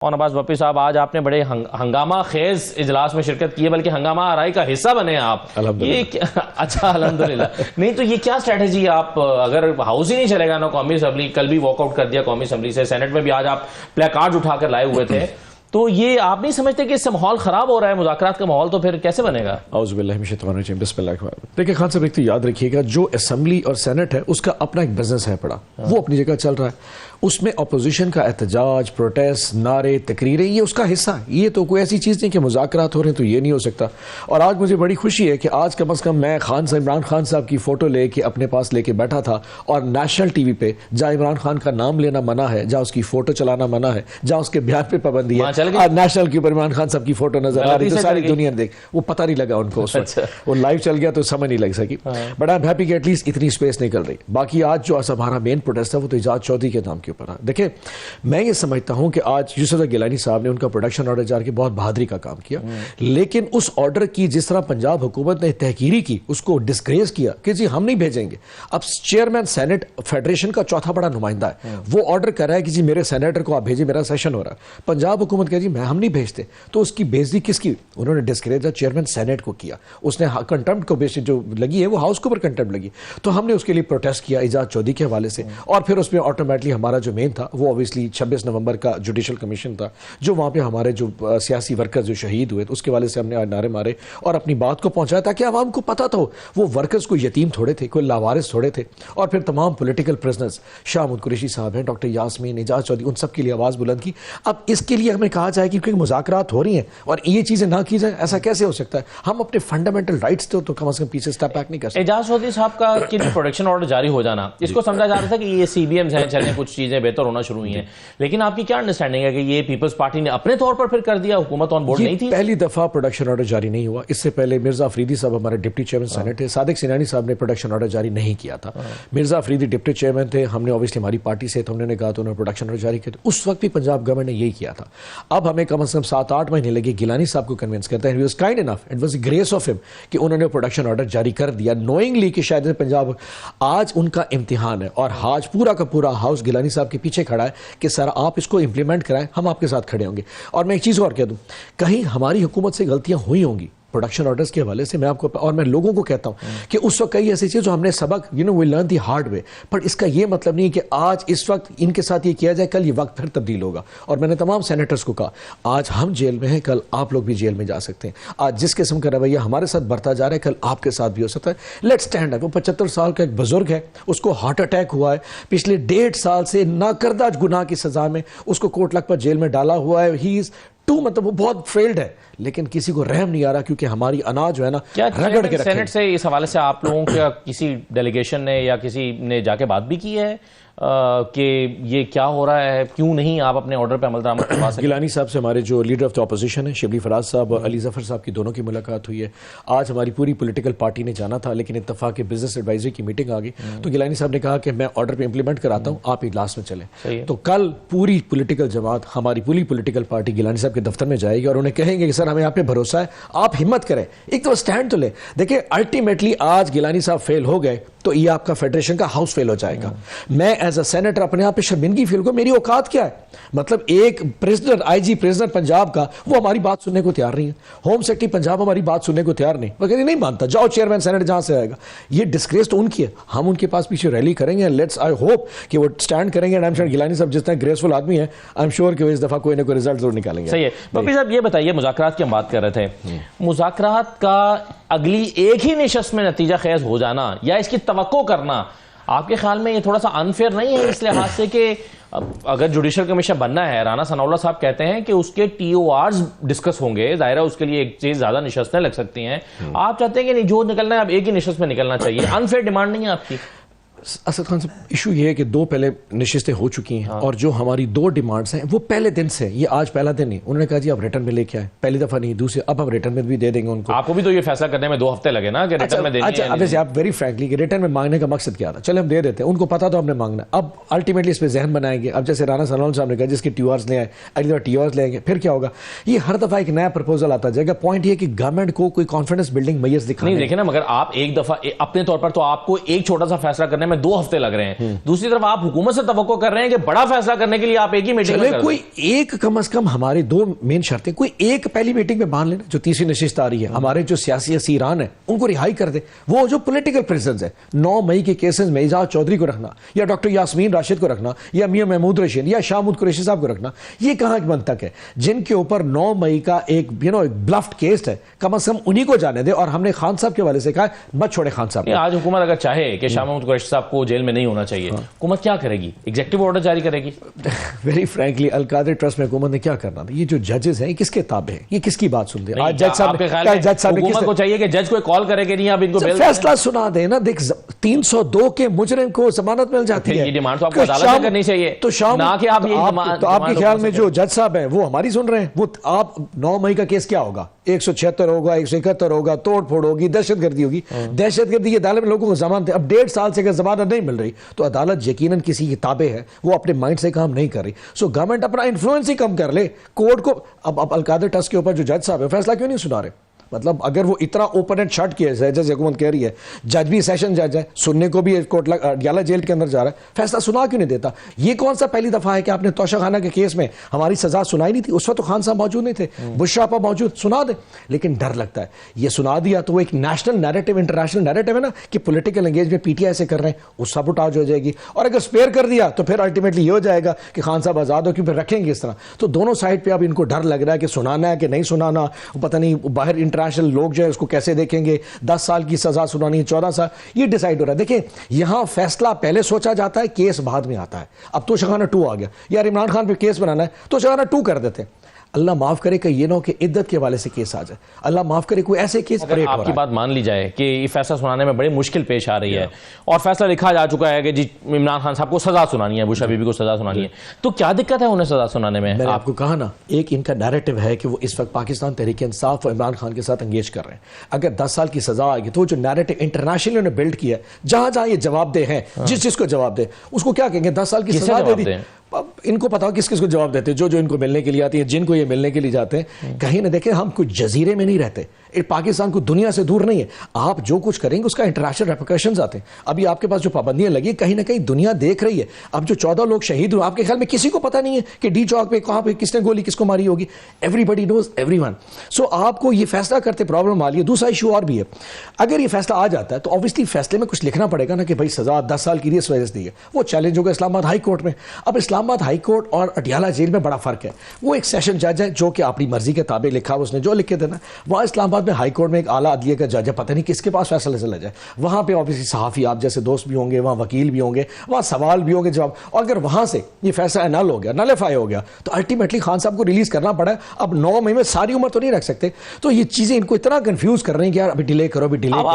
और नवाज भप्पी साहब, आज आपने बड़े हंगामा खेज इजलास में शिरकत की है, बल्कि हंगामा आराई का हिस्सा बने आप। ये अच्छा, अल्हम्दुलिल्लाह। नहीं तो ये क्या स्ट्रेटेजी, आप अगर हाउस ही नहीं चलेगा ना कौमी असम्बली, कल भी वॉकआउट कर दिया कौमी असम्बली से, सेनेट में भी आज आप प्लेकार्ड उठाकर लाए हुए थे, तो ये आप नहीं समझते कि इससे माहौल खराब हो रहा है, मुज़ाकरात का माहौल, तो फिर कैसे बनेगा? देखिए खान साहब, एक तो याद रखिएगा, जो असेंबली और सेनेट है उसका अपना एक बिजनेस है पड़ा, वो अपनी जगह चल रहा है। उसमें अपोजिशन का एहतजाज, प्रोटेस्ट, नारे, तकरीरें, ये उसका हिस्सा है। ये तो कोई ऐसी चीज़ नहीं कि मुज़ाकरात हो रहे हैं तो ये नहीं हो सकता। और आज मुझे बड़ी खुशी है कि आज कम अज़ कम मैं खान साहब, इमरान खान साहब की फ़ोटो लेके अपने पास लेके बैठा था, और नेशनल टीवी पे जहाँ इमरान खान का नाम लेना मना है, जहाँ उसकी फ़ोटो चलाना मना है, जहाँ उसके बयान पे पाबंदी है, आज नेशनल के ऊपर इमरान खान साहब की फ़ोटो नजर आ रही है, तो सारी दुनिया देख, वो पता नहीं लगा उनको उस वक्त, वो लाइव चल गया तो समझ नहीं लग सकी। बट आई एम हैप्पी कि एटलीस्ट इतनी स्पेस निकल रही। बाकी आज जो हमारा मेन प्रोटेस्ट है वो तो एजाज चौधरी के नाम के ऊपर है। देखिए मैं ये समझता हूं कि आज यूसुफ गिलानी साहब ने उनका प्रोडक्शन ऑर्डर जारी के बहुत बहादुरी का काम किया, लेकिन उस ऑर्डर की जिस तरह पंजाब हुकूमत ने तहकीरी की, उसको डिस्ग्रेस किया कि जी हम नहीं भेजेंगे। अब चेयरमैन सेनेट फेडरेशन का चौथा बड़ा नुमाइंदा है, वो ऑर्डर कर रहा है कि जी मेरे सेनेटर को आप भेजिए, मेरा सेशन हो रहा है। पंजाब हुकूमत कह जी मैं हम नहीं भेजते, तो उसकी बेइज्जती किसकी? उन्होंने डिस्ग्रेस चेयरमैन सेनेट को किया, उसने कंटेम्प्ट को बेसिस जो लगी है वो हाउस के ऊपर कंटेम्प्ट लगी, तो हमने उसके लिए प्रोटेस्ट किया एजाज चौधरी के हवाले से। और फिर उसमें ऑटोमेटिकली हमारा जो मेन था वो ऑब्वियसली 26 नवंबर का जुडिशल कमीशन था, जो वहां पे हमारे जो सियासी वर्कर्स जो शहीद हुए, तो उसके वाले से हमने नारे मारे और अपनी बात को पहुंचाया, ताकि आवाम को पता तो वो वर्कर्स कोई यतीम थोड़े थे, कोई लावारिस थोड़े थे। और फिर तमाम पॉलिटिकल प्रिजनर्स, शाह महमूद कुरैशी साहब हैं, डॉक्टर यास्मीन, एजाज चौधरी, उन सब के लिए आवाज़ बुलंद की। अब इसके लिए हमें कहा जाए कि क्योंकि मुज़ाकरात हो रही हैं और ये चीज़ें ना की जाए, ऐसा कैसे हो सकता है? हम अपने फंडामेंटल राइट्स तो कम से कम पीछे स्टेप बैक नहीं कर सकते। एजाज चौधरी साहब का कि जो प्रोडक्शन ऑर्डर जारी हो जाना, इसको समझा जा रहा था कि ये सीबीएम्स हैं, चलें कुछ चीज़ें बेहतर होना शुरू हुई हैं, लेकिन आपकी क्या अंडरस्टैंडिंग है कि ये पीपल्स पार्टी ने अपने तौर पर फिर कर दिया, हुकूमत ऑन बोर्ड नहीं थी? पहली दफा प्रोडक्शन ऑर्डर जारी नहीं हुआ। इससे पहले मिर्जा अफरीदी साहब हमारे डिप्टी चेयरमैन सेनेट थे, सादिक सिनानी साहब ने प्रोडक्शन ऑर्डर जारी नहीं किया था। मिर्जा अफरीदी डिप्टी चेयरमैन थे, हमने ऑब्वियसली हमारी पार्टी से, तो हमने कहा तो उन्होंने प्रोडक्शन ऑर्डर जारी किया। उस वक्त भी पंजाब गवर्नमेंट ने यही किया था। अब हमें कम से कम 7-8 महीने लगे गिलानी साहब को कन्विंस करते हैं, he was kind enough, it was the grace of him कि उन्होंने प्रोडक्शन ऑर्डर जारी कर दिया, नोइंगली कि शायद पंजाब आज उनका इम्तिहान है, और आज पूरा का पूरा हाउस गिलानी साहब के पीछे खड़ा है कि सर आप इसको इंप्लीमेंट कराएं, हम आपके साथ खड़े होंगे। और मैं एक चीज़ और कह दूं, कहीं हमारी हुकूमत से गलतियां हुई होंगी प्रोडक्शन ऑर्डर्स के हवाले से, मैं आपको और मैं लोगों को कहता हूं कि उस वक्त कई ऐसी चीज़ जो हमने सबक we learn the hard way, पर इसका ये मतलब नहीं कि आज इस वक्त इनके साथ ये किया जाए, कल ये वक्त फिर तब्दील होगा। और मैंने तमाम सेनेटर्स को कहा, आज हम जेल में हैं, कल आप लोग भी जेल में जा सकते हैं। आज जिस किस्म का रवैया हमारे साथ बढ़ता जा रहा है, कल आपके साथ भी हो सकता है। Let's stand up. वो 75 साल का एक बुजुर्ग है, उसको हार्ट अटैक हुआ है, पिछले 1.5 साल से नाकर्दा गुनाह की सजा में उसको कोट लखपत जेल में डाला हुआ है। ही इज मतलब वो बहुत फेल्ड है, लेकिन किसी को रहम नहीं आ रहा, क्योंकि हमारी अनाज जो है ना रगड़ के रखे। सेनेट से इस हवाले से आप लोगों के किसी डेलीगेशन ने या किसी ने जाके बात भी की है कि ये क्या हो रहा है, क्यों नहीं आप अपने ऑर्डर पे अमल दरामद करवा सकते? गिलानी साहब से हमारे जो लीडर ऑफ द अपोजिशन है शिबली फराज साहब और अली जफर साहब की दोनों की मुलाकात हुई है। आज हमारी पूरी पॉलिटिकल पार्टी ने जाना था, लेकिन इत्तफाक के बिजनेस एडवाइजरी की मीटिंग आ गई, तो गिलानी साहब ने कहा कि मैं ऑर्डर पे इंप्लीमेंट कराता हूँ, आप इजलास में चलें। तो कल पूरी पॉलिटिकल जमात, हमारी पूरी पॉलिटिकल पार्टी गिलानी साहब के दफ्तर में जाएगी और उन्हें कहेंगे कि सर हमें आप पे भरोसा है, आप हिम्मत करें, एक तो स्टैंड तो ले। देखिए अल्टीमेटली आज गिलानी साहब फेल हो गए तो ये आपका फेडरेशन का हाउस फेल हो जाएगा। मैं एज अ सेनेटर अपने आप पे शर्मिंदगी फील करूं, मेरी औकात क्या है? मतलब एक प्रेसिडेंट, आईजी प्रेसिडेंट पंजाब का, वो हमारी बात सुनने को तैयार नहीं है। होम सेक्रेटरी पंजाब हमारी बात सुनने को तैयार नहीं, वो कहते नहीं मानता, जाओ चेयरमैन सेनेट जहां से आएगा। ये डिस्ग्रेस तो उनकी है, हम उनके पास पीछे रैली करेंगे। लेट्स आई होप कि वो स्टैंड करेंगे। And I am sure Gilani साहब जिस तरह ग्रेसफुल आदमी है, आई एम श्योर कि वो इस दफा कोई ना कोई रिजल्ट जरूर निकालेंगे। सही है। भप्पी साहब ये बताइए, मुज़ाकरात की हम बात कर रहे थे, मुज़ाकरात का अगली एक ही निशस्त में नतीजा खेज हो जाना या इसकी तवक्को करना, आपके ख्याल में ये थोड़ा सा अनफेयर नहीं है इस लिहाज से कि अगर जुडिशल कमीशन बनना है, राना सनाउल्लाह साहब कहते हैं कि उसके TORs डिस्कस होंगे, दायरा उसके लिए एक चीज ज्यादा निशस्तें लग सकती हैं, आप चाहते हैं कि नहीं जो निकलना है अब एक ही निशस्त में निकलना चाहिए, अनफेयर डिमांड नहीं है आपकी? असद खान साहब, इशू ये है कि 2 पहले नशिस्तें हो चुकी हैं, और जो हमारी 2 डिमांड्स हैं वो पहले दिन से, ये आज पहला दिन नहीं। उन्होंने कहा जी आप रिटर्न में लेके आए, पहली दफा नहीं, दूसरे अब हम रिटर्न में भी दे देंगे उनको। आपको भी तो ये फैसला करने में 2 हफ्ते लगे ना कि रिटर्न में देनी है। अच्छा, आप वेरी फ्रैंकली कि रिटर्न में मांगने का मकसद क्या था? चले हम दे देते हैं, उनको पता तो हमने मांगना। अब अल्टीमेटली इस पर जहन बनाएंगे। अब जैसे राना सनाउल्लाह साहब ने कहा जिसके TORs ले आए, अगली बार TORs ले आएंगे, फिर क्या होगा? ये हर दफा एक नया प्रपोजल आता जाएगा। पॉइंट ये कि गवर्नमेंट को कोई कॉन्फिडेंस बिल्डिंग मैयर्स दिखाना नहीं, देखे ना, मगर आप एक दफा अपने तौर पर तो आपको एक छोटा सा फैसला करने में 2 हफ्ते लग रहे हैं, दूसरी तरफ आप हुकूमत से तवक्को कर रहे हैं कि बड़ा फैसला करने के लिए आप एक ही मीटिंग में कर कोई एक कम से कम हमारी 2 मेन शर्तें, कोई एक पहली मीटिंग में बांध लेना, जो तीसरी नशिस्त आ रही है, हमारे जो सियासी असीरान है उनको रिहाई कर दे, वो जो पॉलिटिकल प्रिजनर्स है 9 मई के केसेस में एजाज चौधरी को रखना या डॉक्टर यास्मीन राशिद को रखना या मियां महमूद रशीद या शाहमूद कुरैशी साहब को रखना, ये कहां की मंतक है? जिनके ऊपर 9 मई का एक एक ब्लफ्ड केस है, कम से कम उन्हीं को जाने दे। और हमने खान साहब के वाले से कहा मत छोड़े खान साहब। आज हुकूमत अगर चाहे कि शाह महमूद कुरैशी साहब को जेल में नहीं होना चाहिए, हुकूमत क्या करेगी? एग्जीक्यूटिव ऑर्डर जारी करेगी? वेरी फ्रैंकली अल-कादरी ट्रस्ट में हुकूमत ने क्या करना था? ये जो जजेस हैं ये किसके ताबे हैं? ये किसकी बात सुन रहे? आज जज साहब हुकूमत को चाहिए कि जज कोई कॉल करे कि नहीं आप इनको फैसला सुना दे ना। देख 302 के मुजरिम को जमानत मिल जाती है, ये डिमांड तो आपको अदालत में करनी चाहिए, तो शाम ना कि आप तो आपके ख्याल में जो जज साहब हैं वो हमारी सुन रहे हैं? वो आप 9 मई का केस क्या होगा? 176 होगा, 171 होगा, तोड़ फोड़ होगी, दहशतगर्दी होगी। दहशतगर्दी की अदालत में लोगों को जमानत, अब 1.5 साल से अगर जमानत नहीं मिल रही तो अदालत यकीनन किसी की ताबे है, वो अपने माइंड से काम नहीं कर रही। सो गवर्नमेंट अपना इन्फ्लुएंस ही कम कर ले कोर्ट को। अब अल-कादरी ट्रस्ट के ऊपर जो जज साहब है फैसला क्यों नहीं सुना रहे? मतलब अगर वो इतना ओपन एंड शट किया है, जैसे हुकूमत कह रही है, जज भी सेशन जज है, सुनने को भी कोर्ट अडयाला जेल के अंदर जा रहा है, फैसला सुना क्यों नहीं देता? ये कौन सा पहली दफा है कि आपने तोशाखाना के केस में हमारी सजा सुनाई नहीं थी? उस वक्त तो खान साहब मौजूद नहीं थे, बुशरा आपा मौजूद, सुना दे। लेकिन डर लगता है ये सुना दिया तो वो एक नेशनल नैरेटिव, इंटरनेशनल नैरेटिव है ना कि पॉलिटिकल एंगेजमेंट पीटीआई से कर रहे हैं, वो सबुटाज हो जाएगी। और अगर स्पेयर कर दिया तो फिर अल्टीमेटली ये हो जाएगा कि खान साहब आजाद हो, क्योंकि रखेंगे इस तरह। तो दोनों साइड पे अब इनको डर लग रहा है कि सुनाना है कि नहीं सुनाना, पता नहीं बाहर इंटरनेशनल लोग जो है को कैसे देखेंगे, 10 साल की सजा सुनानी है, 14 साल, ये डिसाइड हो रहा है। देखिए यहां फैसला पहले सोचा जाता है, केस बाद में आता है। अब तो तोशाखाना 2 आ गया, यार इमरान खान पे केस बनाना है तो तोशाखाना 2 कर देते हैं। अल्लाह माफ करे कि ये ना कि इद्दत के वाले से केस आ जाए, अल्लाह माफ करे कोई ऐसे केस अगर आपकी बात मान ली जाए कि ये फैसला सुनाने में बड़ी मुश्किल पेश आ रही है और फैसला लिखा जा चुका है कि जी इमरान खान साहब को सजा सुनानी है, बुशरा बीबी को सजा सुनानी है, तो क्या दिक्कत है उन्हें सजा सुनाने में? मैंने आपको कहा ना, एक इनका नैरेटिव है कि वो इस वक्त पाकिस्तान तहरीक इंसाफ और इमरान खान के साथ एंगेज कर रहे हैं। अगर 10 साल की सजा आएगी तो जो नैरेटिव इंटरनेशनली उन्होंने बिल्ड किया है, जहां जहां ये जवाबदेह हैं, जिस जिसको जवाब दे उसको क्या कहेंगे? 10 साल की सजा दे दी। इनको पता हो किस किस को जवाब देते हैं, जो जो इनको मिलने के लिए आती है, जिनको ये मिलने के लिए जाते हैं। कहीं ना देखें, हम कुछ जजीरे में नहीं रहते, पाकिस्तान को दुनिया से दूर नहीं है। आप जो कुछ करेंगे उसका इंटरनेशनल रेपरकशंस आते हैं। अभी आपके पास जो पाबंदियां लगी, कहीं ना कहीं दुनिया देख रही है। अब जो 14 लोग शहीद हुए, आपके ख्याल में किसी को पता नहीं है कि डी चौक पे कहां पे किसने गोली किसको मारी होगी? Everybody knows everyone. सो आपको ये फैसला करते प्रॉब्लम आ रही है। दूसरा इशू और भी है, अगर ये फैसला आ जाता है तो ऑब्वियसली फैसले में कुछ लिखना पड़ेगा ना कि भाई सजा 10 साल की इस वजह से दी है। वो चैलेंज होगा इस्लामाबाद हाई कोर्ट में। अब इस्लामाबाद हाई कोर्ट और अडयाला जेल में बड़ा फर्क है। वो एक सेशन जज है जो कि अपनी मर्जी के ताबे लिखा, उसने जो लिख के देना। वहां इस्लामाबाद में हाई कोर्ट में एक आला अदलिया का जज है, पता नहीं किसके पास फैसला चला जाए। वहां पे ऑब्वियसली सहाफी आप जैसे दोस्त भी होंगे, वहां वकील भी होंगे, वहां सवाल भी होंगे जवाब। और अगर वहां से ये फैसला एनल हो गया, नलिफाई हो गया, तो अल्टीमेटली खान साहब को रिलीज करना पड़ा। अब 9 मई में सारी उम्र तो नहीं रख सकते। तो ये चीजें इनको इतना कंफ्यूज कर रही हैं कि यार अभी डिले करो, अभी डिले करो।